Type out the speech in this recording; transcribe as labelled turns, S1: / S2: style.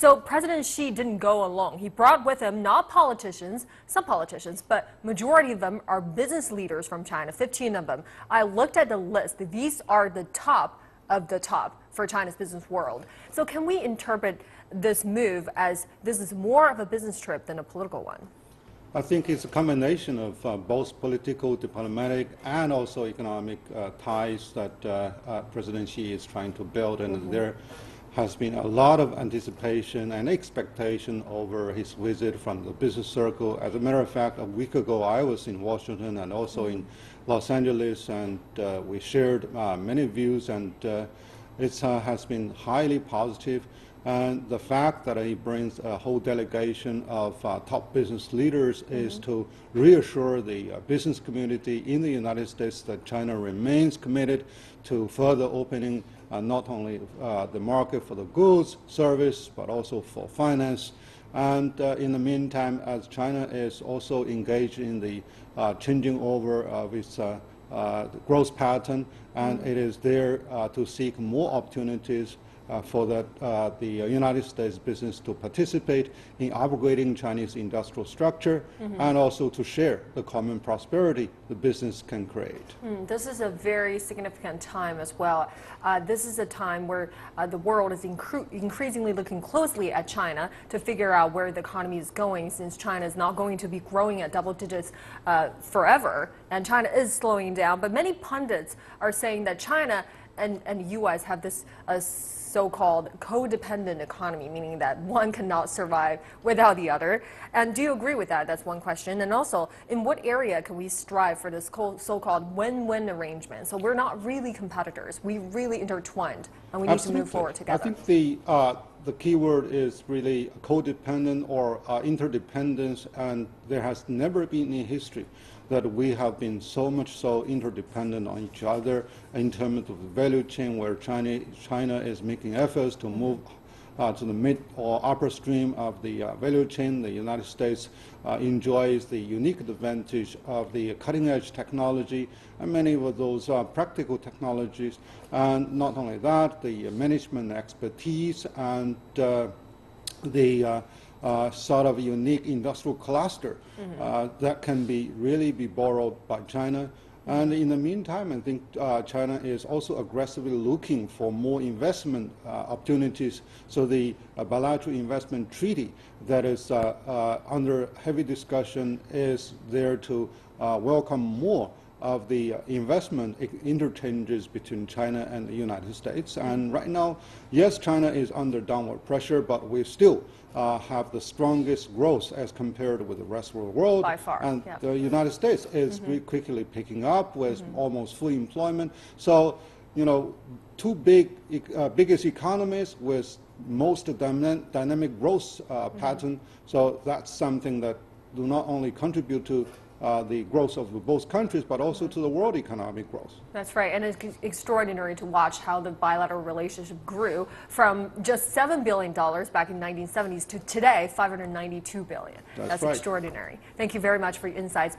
S1: So President Xi didn't go alone. He brought with him not politicians, some politicians, but majority of them are business leaders from China, 15 of them. I looked at the list. These are the top of the top for China's business world. So can we interpret this move as this is more of a business trip than a political one?
S2: I think it's a combination of both political, diplomatic, and also economic ties that President Xi is trying to build. And there has been a lot of anticipation and expectation over his visit from the business circle. As a matter of fact, a week ago I was in Washington and also in Los Angeles, and we shared many views, and it has been highly positive. And the fact that he brings a whole delegation of top business leaders is to reassure the business community in the United States that China remains committed to further opening not only the market for the goods, service, but also for finance. And in the meantime, as China is also engaged in the changing over of its growth pattern, and it is there to seek more opportunities for the United States business to participate in upgrading Chinese industrial structure and also to share the common prosperity the business can create.
S1: This is a very significant time as well. This is a time where the world is increasingly looking closely at China to figure out where the economy is going, since China is not going to be growing at double digits forever, and China is slowing down. But many pundits are saying that China and the U.S. have this so-called codependent economy, meaning that one cannot survive without the other. And do you agree with that? That's one question. And also, in what area can we strive for this so-called win-win arrangement? So we're not really competitors. We really intertwined, and we need to move forward together.
S2: I think the key word is really codependent or interdependence, and there has never been in history that we have been so much so interdependent on each other in terms of the value chain, where China is making efforts to move to the mid or upper stream of the value chain. The United States enjoys the unique advantage of the cutting-edge technology and many of those practical technologies. And not only that, the management expertise and the sort of unique industrial cluster that can really be borrowed by China. And in the meantime, I think China is also aggressively looking for more investment opportunities. So the bilateral investment treaty that is under heavy discussion is there to welcome more of the investment interchanges between China and the United States. And right now, yes, China is under downward pressure, but we still have the strongest growth as compared with the rest of the world.
S1: By far.
S2: And the United States is quickly picking up with almost full employment. So, you know, two biggest economies with most dynamic growth pattern. So that's something that do not only contribute to the growth of both countries, but also to the world economic growth.
S1: That's right, and it's extraordinary to watch how the bilateral relationship grew from just $7 billion back in the 1970s to today, $592 billion. That's
S2: right.
S1: Extraordinary. Thank you very much for your insights.